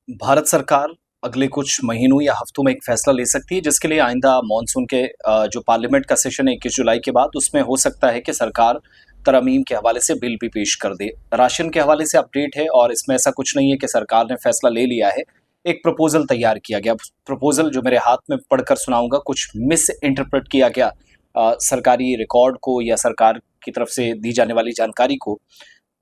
भारत सरकार अगले कुछ महीनों या हफ्तों में एक फैसला ले सकती है जिसके लिए आइंदा मॉनसून के जो पार्लियामेंट का सेशन है 21 जुलाई के बाद उसमें हो सकता है कि सरकार तरमीम के हवाले से बिल भी पेश कर दे। राशन के हवाले से अपडेट है और इसमें ऐसा कुछ नहीं है कि सरकार ने फैसला ले लिया है। एक प्रपोजल तैयार किया गया। प्रपोजल जो मेरे हाथ में पढ़कर सुनाऊंगा, कुछ मिस इंटरप्रेट किया गया सरकारी रिकॉर्ड को या सरकार की तरफ से दी जाने वाली जानकारी को।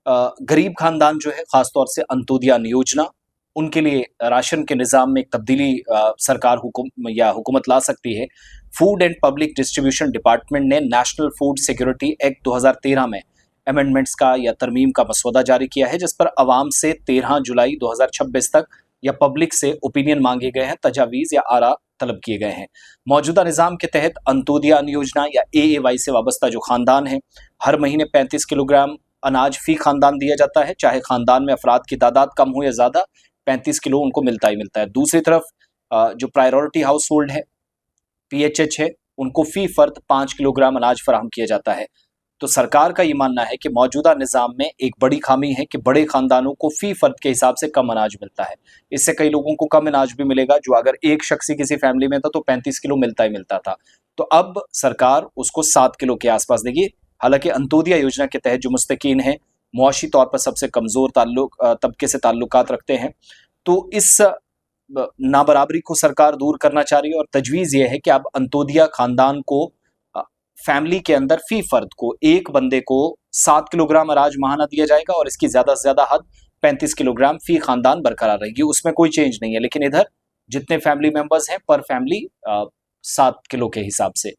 गरीब खानदान जो है, खासतौर से अंत्योदय योजना, उनके लिए राशन के निज़ाम में एक तब्दीली सरकार हुकूमत ला सकती है। Food and public distribution department ने नेशनल फूड सिक्योरिटी एक्ट 2013 में अमेंडमेंट्स का या तरमीम का मसौदा जारी किया है, जिस पर अवाम से 13 जुलाई 2026 तक या पब्लिक से ओपिनियन मांगे गए हैं, तजावीज़ या आरा तलब किए गए हैं। मौजूदा निज़ाम के तहत अंत्योदय योजना या AAY से वाबस्ता जो खानदान है, हर महीने 35 किलोग्राम अनाज फी खानदान दिया जाता है, चाहे खानदान में अफराद की तादाद कम हो या ज़्यादा, 35 किलो उनको मिलता ही मिलता है। दूसरी तरफ जो प्रायोरिटी हाउस होल्ड है, PHH है, उनको फी फर्द 5 किलोग्राम अनाज फराहम किया जाता है। तो सरकार का ये मानना है कि मौजूदा निज़ाम में एक बड़ी खामी है कि बड़े खानदानों को फी फर्द के हिसाब से कम अनाज मिलता है। इससे कई लोगों को कम अनाज भी मिलेगा, जो अगर एक शख्स ही किसी फैमिली में था तो 35 किलो मिलता ही मिलता था। तो अब सरकार उसको 7 किलो के आसपास देगी। हालांकि अंत्योदय योजना के तहत जो मुस्तकीन हैं, मुआशी तौर पर सबसे कमज़ोर तबके से ताल्लुकात रखते हैं, तो इस नाबराबरी को सरकार दूर करना चाह रही है और तजवीज़ ये है कि अब अंत्योदय खानदान को फैमिली के अंदर फी फर्द को एक बंदे को 7 किलोग्राम अनाज माहाना दिया जाएगा और इसकी ज़्यादा से ज़्यादा हद 35 किलोग्राम फी खानदान बरकरार रहेगी। उसमें कोई चेंज नहीं है। लेकिन इधर जितने फैमिली मेंबर्स हैं, पर फैमिली 7 किलो के हिसाब से,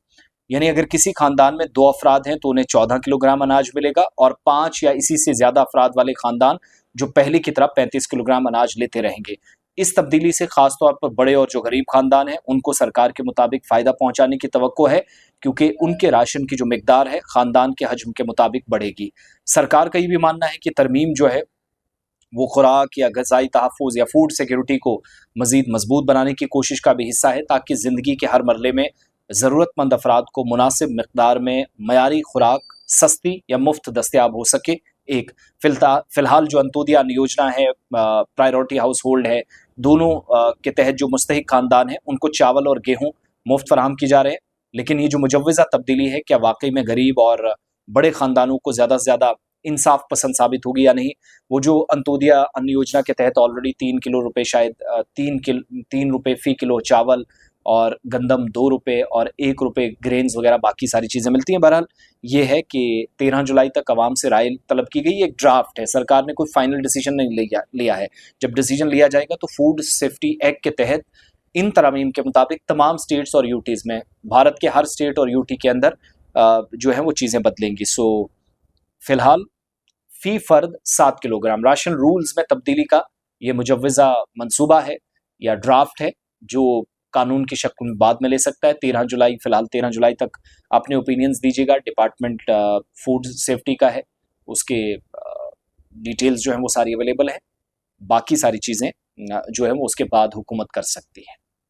यानी अगर किसी खानदान में 2 अफराद हैं तो उन्हें 14 किलोग्राम अनाज मिलेगा, और 5 या इसी से ज़्यादा अफराद वाले खानदान जो पहले की तरह 35 किलोग्राम अनाज लेते रहेंगे। इस तब्दीली से खास तौर पर बड़े और जो गरीब खानदान हैं उनको सरकार के मुताबिक फ़ायदा पहुंचाने की तवक्को है, क्योंकि उनके राशन की जो मिकदार है खानदान के हजम के मुताबिक बढ़ेगी। सरकार का ये भी मानना है कि तरमीम जो है वो खुराक या ग़िज़ाई तहफ़्फ़ुज़ या फूड सिक्योरिटी को मज़ीद मजबूत बनाने की कोशिश का भी हिस्सा है, ताकि ज़िंदगी के हर मरले में ज़रूरतमंद अफराद को मुनासिब मिक़दार में मयारी खुराक सस्ती या मुफ्त दस्तयाब हो सके। एक फ़िलहाल जो अंत्योदय योजना है, प्रायोरिटी हाउस होल्ड है, दोनों के तहत जो मुस्तहिक खानदान है उनको चावल और गेहूँ मुफ्त फराहम की जा रहे हैं। लेकिन ये जो मुजव्वज़ा तब्दीली है, क्या वाकई में गरीब और बड़े खानदानों को ज़्यादा से ज़्यादा इंसाफ पसंद साबित होगी या नहीं? वो जो अंत्योदय अन्न योजना के तहत ऑलरेडी 3 किलो रुपए, शायद 3 रुपए फ़ी किलो चावल और गंदम 2 रुपए और 1 रुपए ग्रेन्स वगैरह बाकी सारी चीज़ें मिलती हैं। बहरहाल ये है कि 13 जुलाई तक आवाम से राय तलब की गई। एक ड्राफ्ट है, सरकार ने कोई फाइनल डिसीजन नहीं लिया है। जब डिसीजन लिया जाएगा तो फूड सेफ्टी एक्ट के तहत इन तरमीम के मुताबिक तमाम स्टेट्स और यूटीज़ में, भारत के हर स्टेट और यूटी के अंदर जो है वो चीज़ें बदलेंगी। सो फिलहाल फ़ी फ़र्द 7 किलोग्राम राशन रूल्स में तब्दीली का ये मुजव्वज़ा मंसूबा है या ड्राफ्ट है, जो कानून की शक्ल में बाद में ले सकता है। 13 जुलाई, फिलहाल 13 जुलाई तक अपने ओपिनियंस दीजिएगा। डिपार्टमेंट फूड सेफ्टी का है, उसके डिटेल्स जो हैं वो सारी अवेलेबल है। बाकी सारी चीज़ें जो है वो उसके बाद हुकूमत कर सकती है।